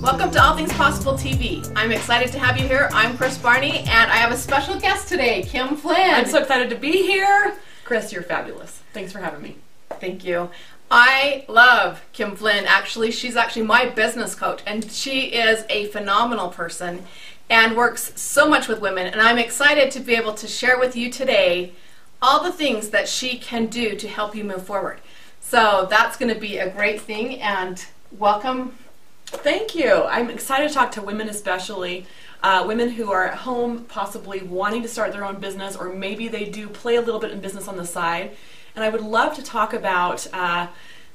Welcome to All Things Possible TV. I'm excited to have you here. I'm Kris Barney, and I have a special guest today, Kim Flynn. I'm so excited to be here. Kris, you're fabulous. Thanks for having me. Thank you. I love Kim Flynn. Actually, she's actually my business coach, and she is a phenomenal person and works so much with women, and I'm excited to be able to share with you today all the things that she can do to help you move forward. So that's going to be a great thing, and welcome. Thank you. I'm excited to talk to women, especially women who are at home possibly wanting to start their own business, or maybe they do play a little bit in business on the side. And I would love to talk about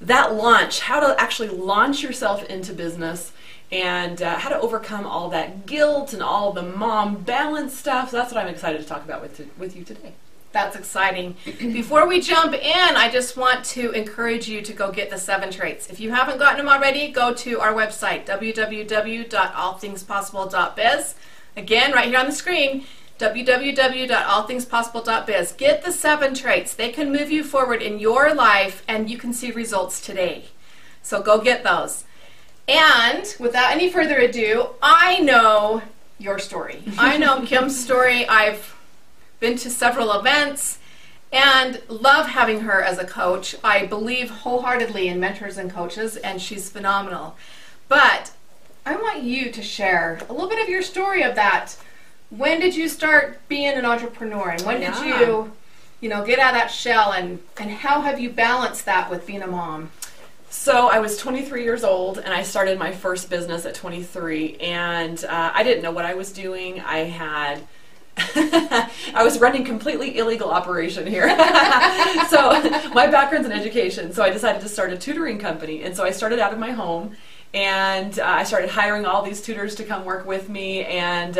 that launch, how to actually launch yourself into business, and how to overcome all that guilt and all the mom balance stuff. So that's what I'm excited to talk about with you today. That's exciting. Before we jump in, I just want to encourage you to go get the 7 traits. If you haven't gotten them already, go to our website, www.allthingspossible.biz. Again, right here on the screen, www.allthingspossible.biz. Get the 7 traits. They can move you forward in your life, and you can see results today. So go get those. And without any further ado, I know your story. I know Kim's story. I've been to several events and love having her as a coach. I believe wholeheartedly in mentors and coaches, and she's phenomenal. But I want you to share a little bit of your story of that. When did you start being an entrepreneur, and when did you get out of that shell, and how have you balanced that with being a mom? So I was 23 years old, and I started my first business at 23, and I didn't know what I was doing. I was running completely illegal operation here. So my background's in education, so I decided to start a tutoring company. And so I started out of my home, and I started hiring all these tutors to come work with me, and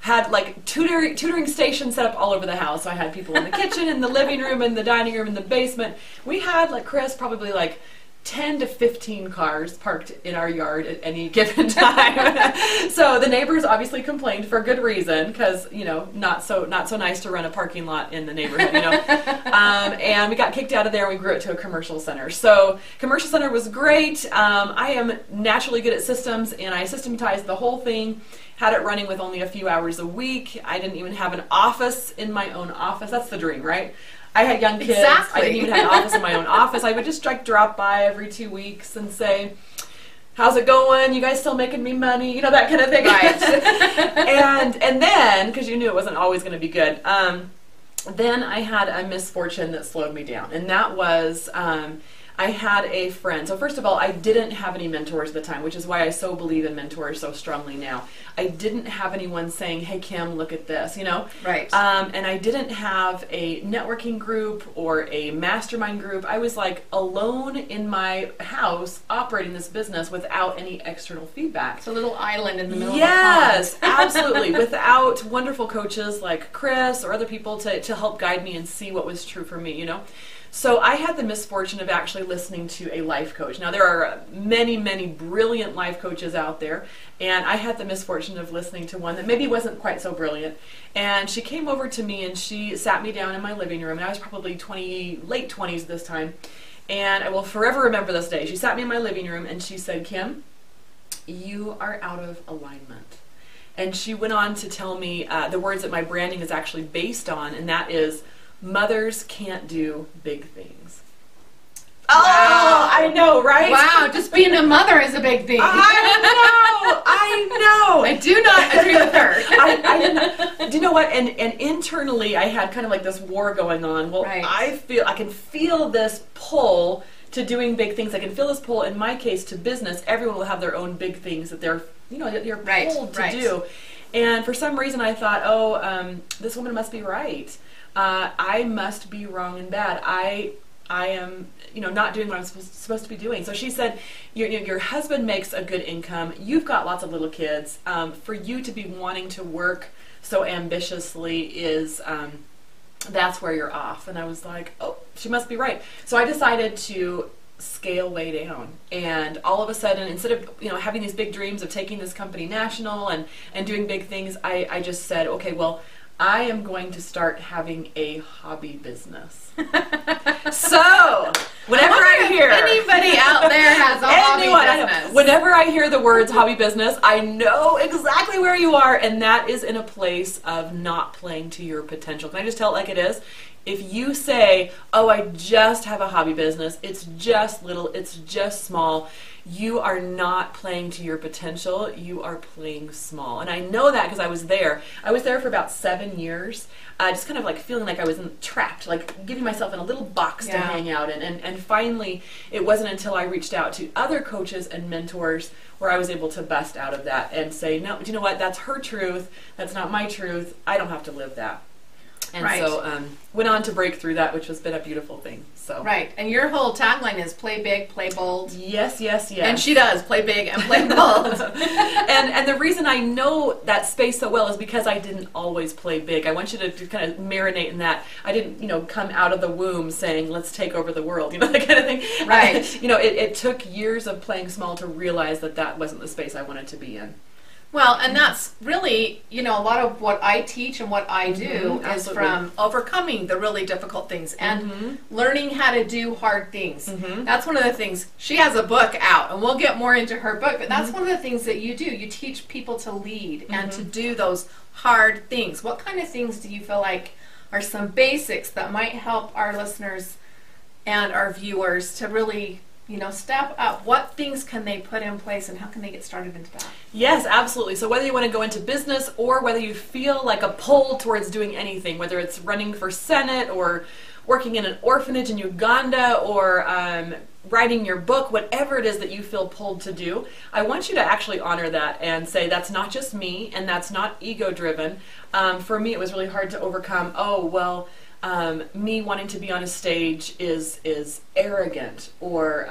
had like tutoring stations set up all over the house. So I had people in the kitchen, in the living room, in the dining room, in the basement. We had, like, Kris, probably like 10 to 15 cars parked in our yard at any given time. So the neighbors obviously complained for good reason, because not so nice to run a parking lot in the neighborhood, and we got kicked out of there, and we grew it to a commercial center. So commercial center was great. I am naturally good at systems, and I systematized the whole thing, had it running with only a few hours a week. I didn't even have an office in my own office. That's the dream, right? I had young kids. Exactly. I didn't even have an office in my own office. I would just drop by every 2 weeks and say, "How's it going? You guys still making me money?" That kind of thing. Right. and then, because you knew it wasn't always going to be good, then I had a misfortune that slowed me down, and that was I had a friend. So first of all, I didn't have any mentors at the time, which is why I so believe in mentors so strongly now. I didn't have anyone saying, "Hey, Kim, look at this," Right. And I didn't have a networking group or a mastermind group. I was like alone in my house operating this business without any external feedback. It's a little island in the middle Yes, of the pond. absolutely. Without wonderful coaches like Kris or other people to help guide me and see what was true for me, So I had the misfortune of actually listening to a life coach. Now, there are many, many brilliant life coaches out there, and I had the misfortune of listening to one that maybe wasn't quite so brilliant. And she came over to me, and she sat me down in my living room, and I was probably late 20s this time, and I will forever remember this day. She sat me in my living room, and she said, "Kim, you are out of alignment." And she went on to tell me the words that my branding is actually based on, and that is, "Mothers can't do big things." Wow. Oh, I know, right? Wow, just being a mother is a big thing. I know. I do not agree with her. Do you know what? And internally, I had kind of like this war going on. Well, right. I can feel this pull to doing big things. I can feel this pull, in my case, to business. Everyone will have their own big things that they're pulled to do. And for some reason, I thought, this woman must be right. I must be wrong and bad. I am, not doing what I'm supposed to be doing. So she said, your husband makes a good income. You've got lots of little kids. For you to be wanting to work so ambitiously is, that's where you're off. And I was like, oh, she must be right. So I decided to scale way down, and all of a sudden, instead of having these big dreams of taking this company national and doing big things, I just said, okay, well, I am going to start having a hobby business. So whenever I hear anybody out there has a hobby business, whenever I hear the words hobby business, I know exactly where you are, and that is in a place of not playing to your potential. Can I just tell it like it is? If you say, oh, I just have a hobby business, it's just little, it's just small, you are not playing to your potential, you are playing small. And I know that because I was there. I was there for about 7 years, just kind of like feeling like I was trapped, like giving myself in a little box to hang out in. And finally, it wasn't until I reached out to other coaches and mentors where I was able to bust out of that and say, no, you know what, that's her truth, that's not my truth, I don't have to live that. And so went on to break through that, which has been a beautiful thing. So right, and your whole tagline is play big, play bold. Yes, yes, yes. And she does play big and play bold. and the reason I know that space so well is because I didn't always play big. I want you to kind of marinate in that. I didn't, come out of the womb saying, let's take over the world, that kind of thing. Right. It took years of playing small to realize that wasn't the space I wanted to be in. Well, and that's really, a lot of what I teach and what I do is from overcoming the really difficult things and learning how to do hard things. That's one of the things. She has a book out, and we'll get more into her book, but that's one of the things that you do. You teach people to lead and to do those hard things. What kind of things do you feel like are some basics that might help our listeners and our viewers to really step up? What things can they put in place, and how can they get started into that? Yes, absolutely. So whether you want to go into business or whether you feel like a pull towards doing anything, whether it's running for Senate or working in an orphanage in Uganda or writing your book, whatever it is that you feel pulled to do, I want you to actually honor that and say, that's not just me, and that's not ego-driven. For me, it was really hard to overcome, me wanting to be on a stage is arrogant or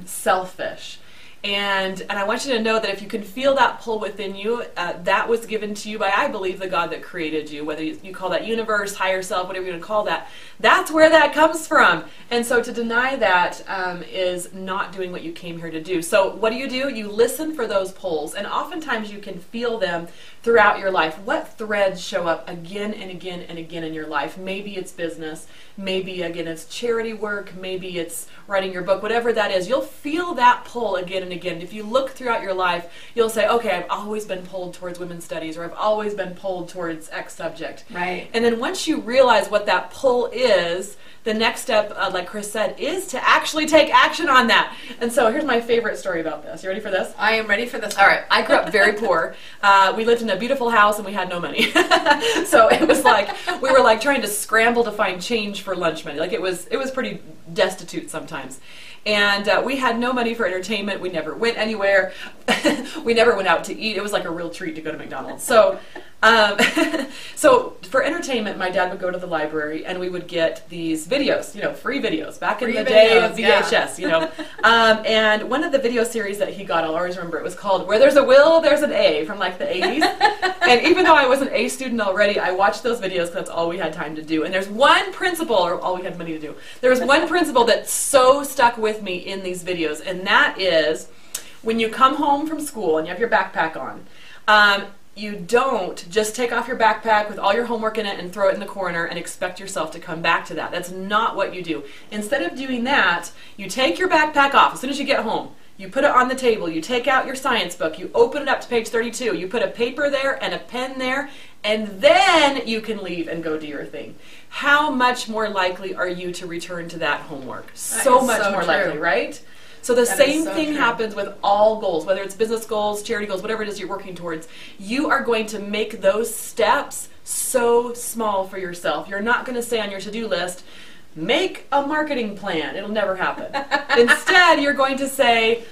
selfish. And I want you to know that if you can feel that pull within you, that was given to you by, I believe, the God that created you, whether you call that universe, higher self, whatever you're going to call that, that's where that comes from. And so to deny that is not doing what you came here to do. So what do? You listen for those pulls, and oftentimes you can feel them throughout your life. What threads show up again and again and again in your life? Maybe it's business, maybe again it's charity work, maybe it's writing your book, whatever that is. You'll feel that pull again and again. If you look throughout your life, you'll say, okay, I've always been pulled towards women's studies, or I've always been pulled towards X subject. Right. And then once you realize what that pull is, the next step, like Kris said, is to actually take action on that. And so here's my favorite story about this. You ready for this? I am ready for this. All right. I grew up very poor. We lived in a beautiful house and we had no money. So it was like we were like trying to scramble to find change for lunch money. Like it was pretty destitute sometimes. And we had no money for entertainment. We never went anywhere. We never went out to eat. It was like a real treat to go to McDonald's. So so for entertainment, my dad would go to the library and we would get these videos, free videos, back in the day of VHS, and one of the video series that he got, I'll always remember, it was called Where There's a Will, There's an A, from like the 80s. And even though I was an A student already, I watched those videos because that's all we had time to do. And there's one principle, or all we had money to do, there was one principle that so stuck with me in these videos, and that is when you come home from school and you have your backpack on, you don't just take off your backpack with all your homework in it and throw it in the corner and expect yourself to come back to that. That's not what you do. Instead of doing that, you take your backpack off as soon as you get home. You put it on the table. You take out your science book. You open it up to page 32. You put a paper there and a pen there, and then you can leave and go do your thing. How much more likely are you to return to that homework? So much more likely, right? So the same thing happens with all goals, whether it's business goals, charity goals, whatever it is you're working towards. You are going to make those steps so small for yourself. You're not going to say on your to-do list, make a marketing plan. It'll never happen. Instead, you're going to say,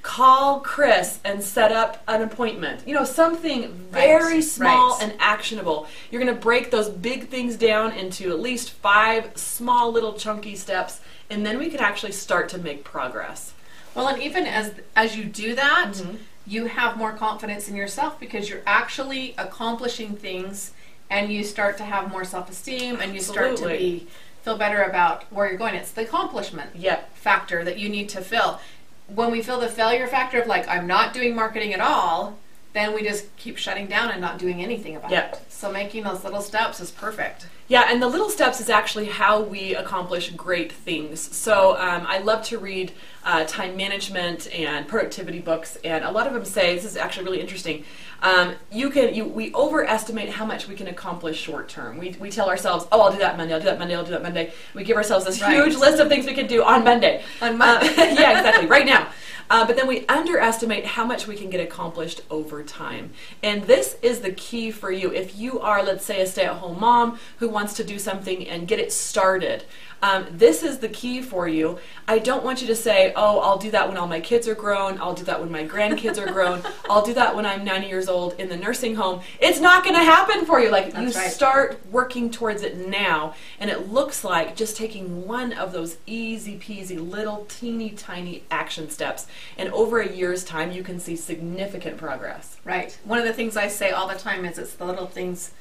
call Kris and set up an appointment. You know, something very small and actionable. You're going to break those big things down into at least 5 small little chunky steps, and then we can actually start to make progress. Well, and even as you do that, you have more confidence in yourself because you're actually accomplishing things, and you start to have more self-esteem, and you start to feel better about where you're going. It's the accomplishment factor that you need to fill. When we feel the failure factor of like, I'm not doing marketing at all, then we just keep shutting down and not doing anything about it. So making those little steps is perfect. Yeah, and the little steps is actually how we accomplish great things. So I love to read time management and productivity books, and a lot of them say, this is actually really interesting, we overestimate how much we can accomplish short term. We tell ourselves, oh, I'll do that Monday, I'll do that Monday, I'll do that Monday. We give ourselves this huge list of things we can do on Monday. Yeah, exactly, right now. But then we underestimate how much we can get accomplished over time. And this is the key for you. If you are, let's say, a stay-at-home mom who wants to do something and get it started, this is the key for you. I don't want you to say, oh, I'll do that when all my kids are grown. I'll do that when my grandkids are grown. I'll do that when I'm 90 years old in the nursing home. It's not going to happen for you. Like, you start working towards it now, and it looks like just taking one of those easy peasy little teeny tiny action steps, and over a year's time you can see significant progress. Right. One of the things I say all the time is it's the little things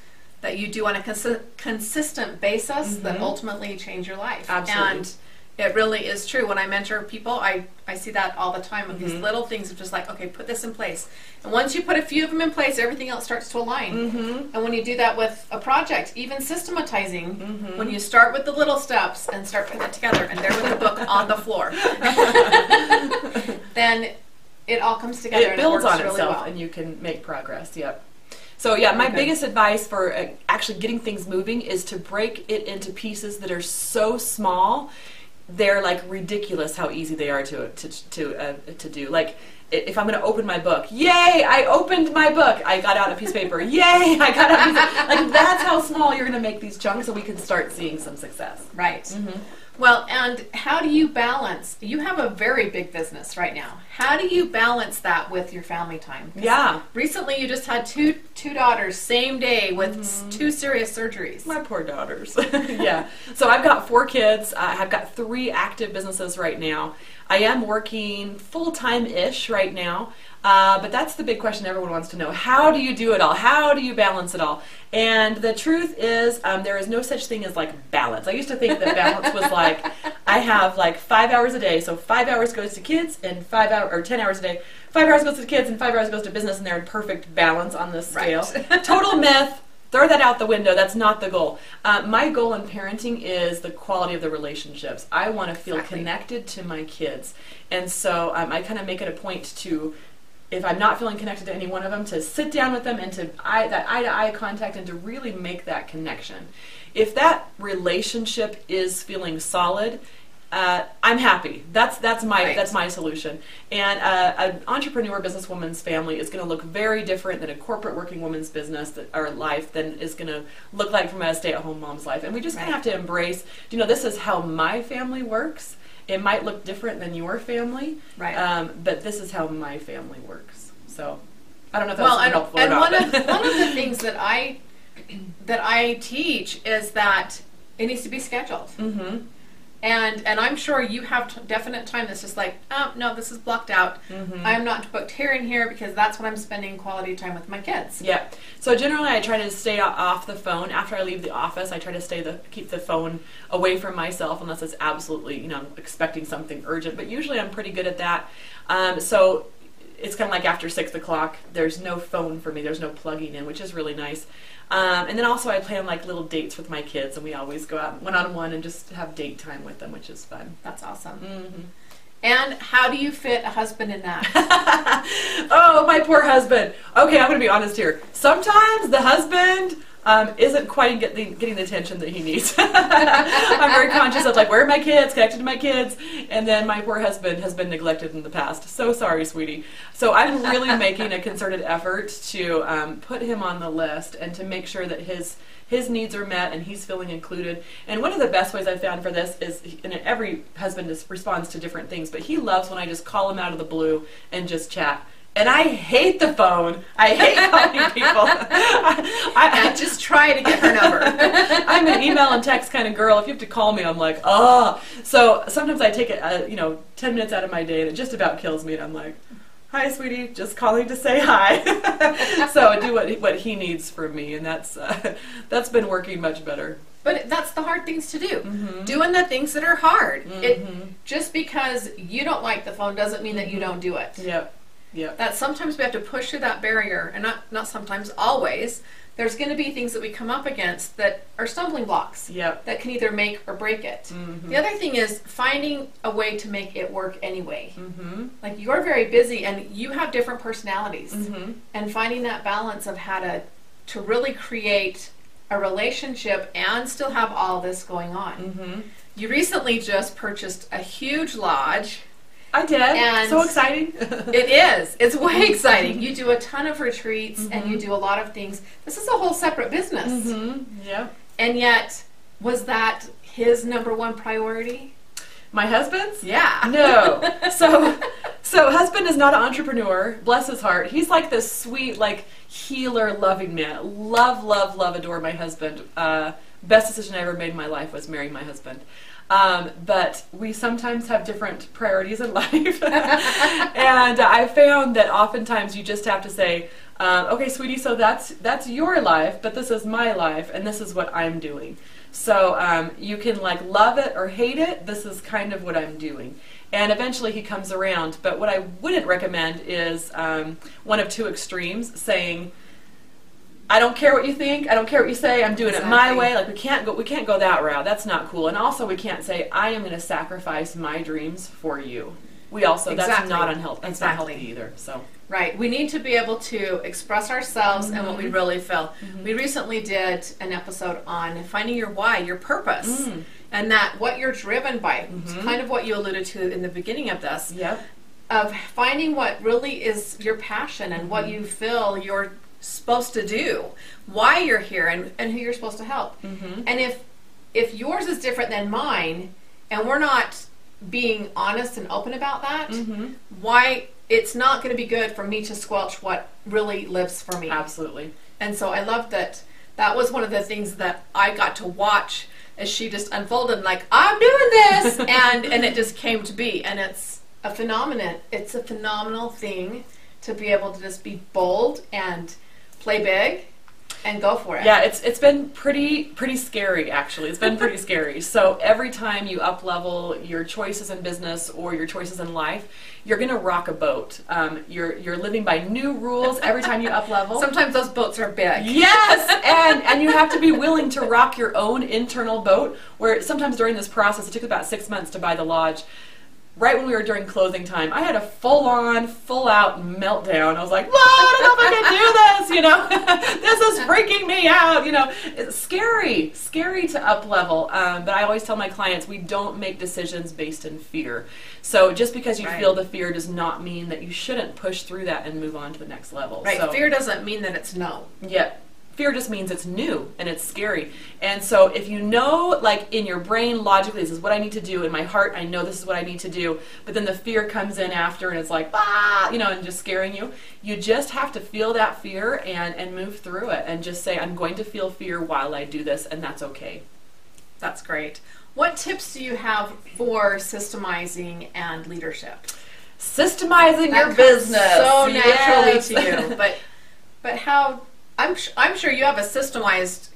that you do on a consistent basis that ultimately change your life. Absolutely. And it really is true. When I mentor people, I see that all the time with these little things of just like, okay, put this in place. And once you put a few of them in place, everything else starts to align. And when you do that with a project, even systematizing, when you start with the little steps and start putting it together, and there with the book on the floor, then it all comes together. It builds on really itself, well. And you can make progress. Yep. So yeah, my biggest advice for actually getting things moving is to break it into pieces that are so small, they're like ridiculous how easy they are to do. Like, if I'm going to open my book, yay, I opened my book. I got out a piece of paper. Yay, I got out a piece of paper. Like, that's how small you're going to make these chunks so we can start seeing some success. Right. Well, and how do you balance? You have a very big business right now. How do you balance that with your family time? Yeah. Recently, you just had two daughters, same day, with 2 serious surgeries. My poor daughters. Yeah. So I've got 4 kids. I've got 3 active businesses right now. I am working full-time-ish right now. But that's the big question everyone wants to know. How do you do it all? How do you balance it all? And the truth is, there is no such thing as like balance. I used to think that balance was like, I have like 5 hours a day, so 5 hours goes to kids and 10 hours a day. 5 hours goes to kids and 5 hours goes to business, and they're in perfect balance on this scale. Total myth. Throw that out the window. That's not the goal. My goal in parenting is the quality of the relationships. I want to feel connected to my kids. And so I kind of make it a point to, if I'm not feeling connected to any one of them, to sit down with them and that eye-to-eye contact and to really make that connection. If that relationship is feeling solid, I'm happy. That's my solution. And an entrepreneur businesswoman's family is going to look very different than a corporate working woman's business or life than is going to look like from a stay-at-home mom's life. And we just kind of have to embrace, this is how my family works. It might look different than your family, but this is how my family works. So I don't know if that's helpful or not. And one of the things that I teach is that it needs to be scheduled. And I'm sure you have definite time that's just like, oh, no, this is blocked out. I'm not booked here and here because that's when I'm spending quality time with my kids. Yeah. So generally I try to stay off the phone. After I leave the office, I try to keep the phone away from myself unless it's absolutely, expecting something urgent. But usually I'm pretty good at that. So it's kind of like after 6 o'clock, there's no phone for me. There's no plugging in, which is really nice. And then also I plan like little dates with my kids, and we always go out one-on-one and just have date time with them, which is fun. That's awesome. And how do you fit a husband in that? Oh, my poor husband. Okay, I'm going to be honest here. Sometimes the husband isn't quite getting the attention that he needs. I'm very conscious of like, where are my kids, connected to my kids, and then my poor husband has been neglected in the past. So sorry, sweetie. So I'm really making a concerted effort to put him on the list and to make sure that his needs are met and he's feeling included. And one of the best ways I've found for this is, and every husband responds to different things, but he loves when I just call him out of the blue and just chat. And I hate the phone. I hate calling people. I just try to get her number. I'm an email and text kind of girl. If you have to call me, I'm like, oh. So sometimes I take it, 10 minutes out of my day, and it just about kills me. And I'm like, hi, sweetie, just calling to say hi. So I do what he needs from me, and that's been working much better. But that's the hard things to do. Doing the things that are hard. Just because you don't like the phone doesn't mean that you don't do it. Yep. Yeah. That sometimes we have to push through that barrier, and not sometimes, always. There's going to be things that we come up against that are stumbling blocks. Yep. That can either make or break it. The other thing is finding a way to make it work anyway. Like, you're very busy and you have different personalities, and finding that balance of how to really create a relationship and still have all this going on. You recently just purchased a huge lodge. I did. And so exciting. It is. It's way exciting. You do a ton of retreats and you do a lot of things. This is a whole separate business. Yeah. And yet, was that his number one priority? My husband's? Yeah. No. So husband is not an entrepreneur. Bless his heart. He's like this sweet, like, healer, loving man. Love, love, love, adore my husband. Best decision I ever made in my life was marrying my husband. But we sometimes have different priorities in life. And I found that oftentimes you just have to say, okay, sweetie, so that's your life, but this is my life, and this is what I'm doing. So you can like love it or hate it. This is kind of what I'm doing. And eventually he comes around. But what I wouldn't recommend is one of two extremes, saying, I don't care what you think. I don't care what you say. I'm doing it my way. Like, we can't go that route. That's not cool. And also, we can't say, I am going to sacrifice my dreams for you. We also that's not unhealthy. That's not healthy either. So right. We need to be able to express ourselves and what we really feel. We recently did an episode on finding your why, your purpose, and that what you're driven by. It's kind of what you alluded to in the beginning of this. Yep. Of finding what really is your passion and what you feel you're supposed to do, why you're here, and who you're supposed to help. And if yours is different than mine, and we're not being honest and open about that, why it's not going to be good for me to squelch what really lives for me. Absolutely. And so I love that was one of the things that I got to watch as she just unfolded, like, I'm doing this, and it just came to be. And it's a phenomenon. It's a phenomenal thing to be able to just be bold and play big and go for it. Yeah, it's been pretty scary, actually. It's been pretty scary. So every time you up level your choices in business or your choices in life, you're going to rock a boat. You're living by new rules every time you up level. Sometimes those boats are big. Yes, and you have to be willing to rock your own internal boat. Where sometimes during this process, it took about 6 months to buy the lodge. Right when we were during closing time, I had a full-out meltdown. I was like, I don't know if I can do this, this is freaking me out, It's scary to up-level, but I always tell my clients, we don't make decisions based in fear. So just because you feel the fear does not mean that you shouldn't push through that and move on to the next level. Right, so, fear doesn't mean that it's no. Yeah. Fear just means it's new and it's scary. And so if you know, like in your brain, logically, this is what I need to do. In my heart, I know this is what I need to do. But then the fear comes in after and it's like, and just scaring you. You just have to feel that fear and move through it and just say, I'm going to feel fear while I do this, and that's okay. That's great. What tips do you have for systemizing and leadership? Systemizing your business. So naturally to you. But how... I'm sure you have a systemized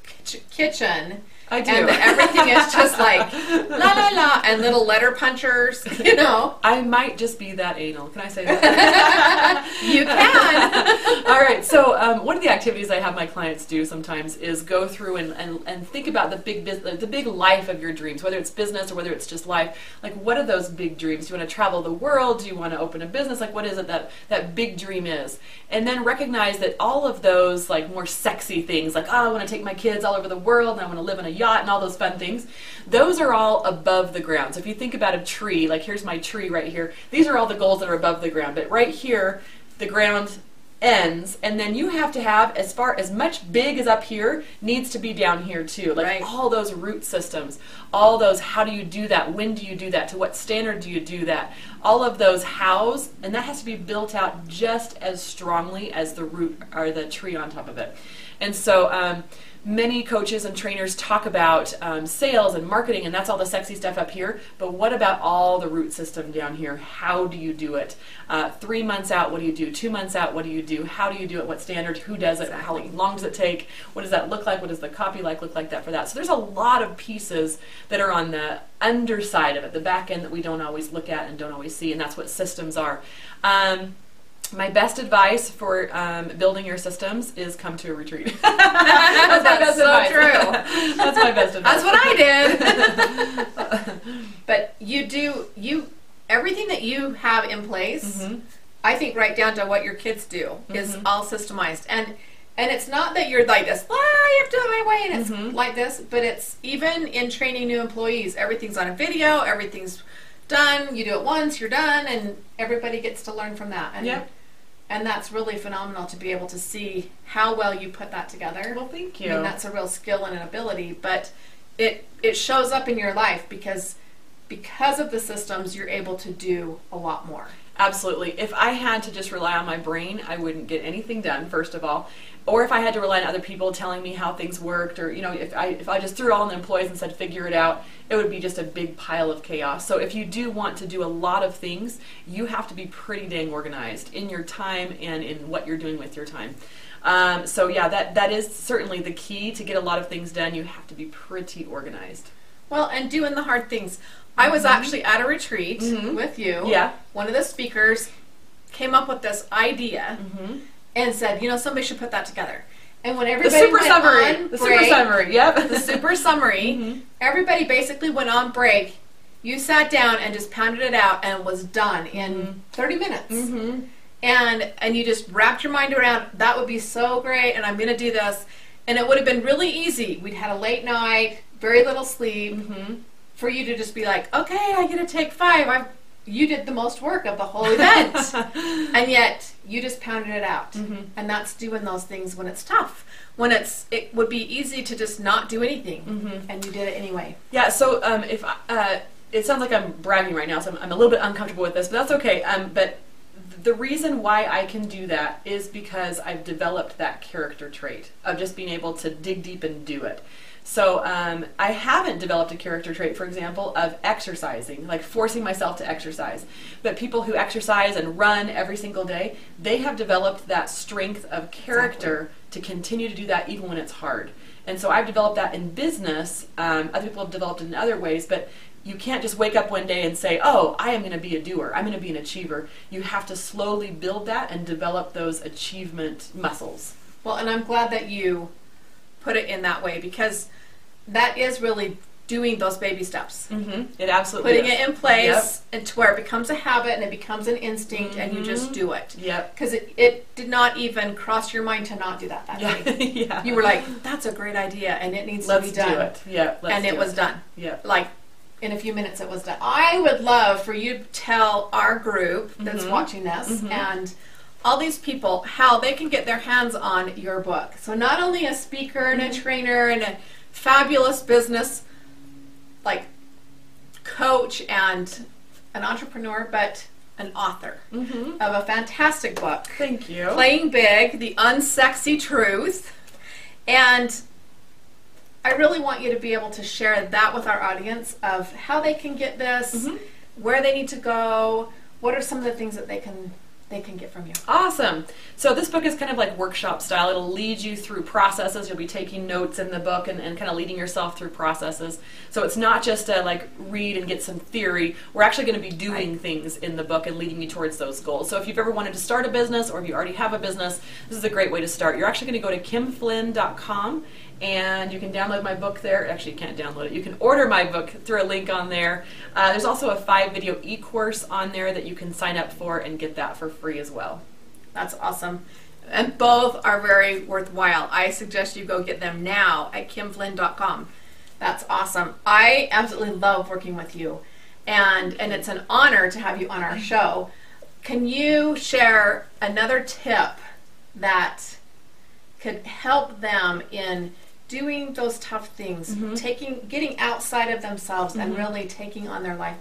kitchen I do. And everything is just like la la la and little letter punchers, you know. I might just be that anal. Can I say that? You can. All right. So one of the activities I have my clients do sometimes is go through and think about the big life of your dreams, whether it's business or whether it's just life. Like, what are those big dreams? Do you want to travel the world? Do you want to open a business? Like, what is it that big dream is? And then recognize that all of those like more sexy things, like, oh, I want to take my kids all over the world and I want to live in a yacht and all those fun things, those are all above the ground. So if you think about a tree, like here's my tree right here, these are all the goals that are above the ground. But right here, the ground ends, and then you have to have as much big as up here needs to be down here too. Like right. All those root systems, all those how do you do that, when do you do that, to what standard do you do that, all of those hows, and that has to be built out just as strongly as the root or the tree on top of it. And so many coaches and trainers talk about sales and marketing, and that's all the sexy stuff up here. But what about all the root system down here? How do you do it? 3 months out, what do you do? 2 months out, what do you do? How do you do it? What standard? Who does it? How long does it take? What does that look like? What does the copy look like that for that? So there's a lot of pieces that are on the underside of it, the back end that we don't always look at and don't always see, and that's what systems are. My best advice for building your systems is come to a retreat. That's my best advice. True. That's my best advice. That's what I did. But everything that you have in place, I think right down to what your kids do is all systemized. And it's not that you're like this, you have to do it my way, and it's like this, but it's even in training new employees, everything's on a video, everything's done, you do it once, you're done, and everybody gets to learn from that. And And that's really phenomenal to be able to see how well you put that together. Well, thank you. I mean, that's a real skill and an ability, but it shows up in your life because of the systems, you're able to do a lot more. Absolutely. If I had to just rely on my brain, I wouldn't get anything done, first of all. Or if I had to rely on other people telling me how things worked, or if I just threw all on the employees and said figure it out, it would be just a big pile of chaos. So if you do want to do a lot of things, you have to be pretty dang organized in your time and in what you're doing with your time. So yeah, that is certainly the key to get a lot of things done. You have to be pretty organized. Well, and doing the hard things. I was actually at a retreat with you. Yeah. One of the speakers came up with this idea and said, somebody should put that together. And when everybody super summary, everybody basically went on break. You sat down and just pounded it out and was done in 30 minutes. And you just wrapped your mind around, that would be so great, and I'm going to do this. And it would have been really easy. We'd had a late night, very little sleep, for you to just be like, okay, I get to take 5. You did the most work of the whole event. And yet, you just pounded it out. And that's doing those things when it's tough. When it would be easy to just not do anything, and you did it anyway. Yeah, so it sounds like I'm bragging right now, so I'm a little bit uncomfortable with this, but that's okay. But the reason why I can do that is because I've developed that character trait of just being able to dig deep and do it. So I haven't developed a character trait, for example, of exercising, like forcing myself to exercise. But people who exercise and run every single day, they have developed that strength of character to continue to do that even when it's hard. And so I've developed that in business. Other people have developed it in other ways, but you can't just wake up one day and say, oh, I am going to be a doer. I'm going to be an achiever. You have to slowly build that and develop those achievement muscles. Well, and I'm glad that you put it in that way, because that is really doing those baby steps. It absolutely putting is. It in place and to where it becomes a habit and it becomes an instinct and you just do it. Because it did not even cross your mind to not do that day. You were like, that's a great idea and it needs to be done. Let's do it. And it was done. Yeah. Like in a few minutes it was done. I would love for you to tell our group that's watching this and all these people how they can get their hands on your book. So not only a speaker and a trainer and a fabulous business like coach and an entrepreneur, but an author of a fantastic book. Thank you. Playing Big, The Unsexy Truth. And I really want you to be able to share that with our audience of how they can get this, where they need to go, what are some of the things that they can they can get from you. Awesome. So this book is kind of like workshop style. It'll lead you through processes. You'll be taking notes in the book and kind of leading yourself through processes. So it's not just a like read and get some theory. We're actually going to be doing things in the book and leading you towards those goals. So if you've ever wanted to start a business or if you already have a business, this is a great way to start. You're actually going to go to kimflynn.com and you can download my book there. Actually, you can't download it. You can order my book through a link on there. There's also a 5-video e-course on there that you can sign up for and get that for free as well. That's awesome. And both are very worthwhile. I suggest you go get them now at kimflynn.com. That's awesome. I absolutely love working with you. And it's an honor to have you on our show. Can you share another tip that could help them in doing those tough things, getting outside of themselves and really taking on their life?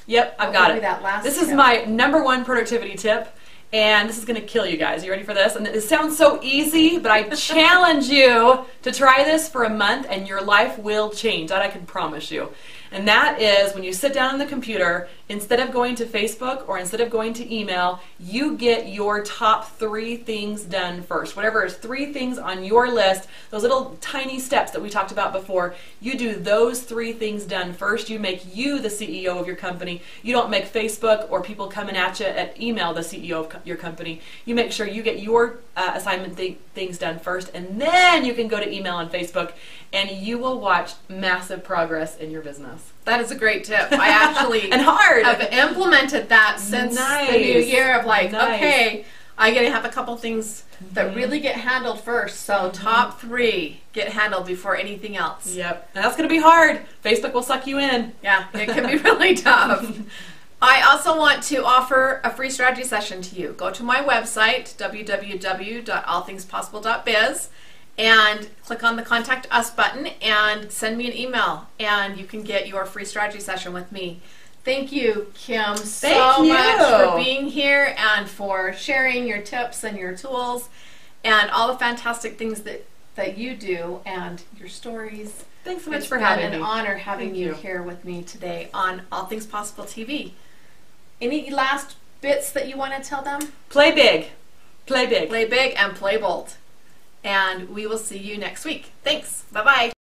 Yep, I've got it. This is my #1 productivity tip, and this is going to kill you guys. You ready for this? And it sounds so easy, but I challenge you to try this for a month, and your life will change. That I can promise you. And that is when you sit down on the computer, instead of going to Facebook or instead of going to email, you get your top 3 things done first. Whatever is 3 things on your list, those little tiny steps that we talked about before, you do those 3 things done first. You make you the CEO of your company. You don't make Facebook or people coming at you at email the CEO of your company. You make sure you get your assignment things done first, and then you can go to email and Facebook, and you will watch massive progress in your business. That is a great tip. I actually and hard. have implemented that since the new year of like, okay, I got to have a couple things that really get handled first. So top 3 get handled before anything else. Yep. And that's going to be hard. Facebook will suck you in. Yeah, it can be really tough. I also want to offer a free strategy session to you. Go to my website, www.allthingspossible.biz, and click on the Contact Us button and send me an email, and you can get your free strategy session with me. Thank you, Kim, so much for being here and for sharing your tips and your tools and all the fantastic things that you do and your stories. Thanks so much for having me. It's been an honor having you here with me today on All Things Possible TV. Any last bits that you want to tell them? Play big. Play big. Play big and play bold. And we will see you next week. Thanks. Bye-bye.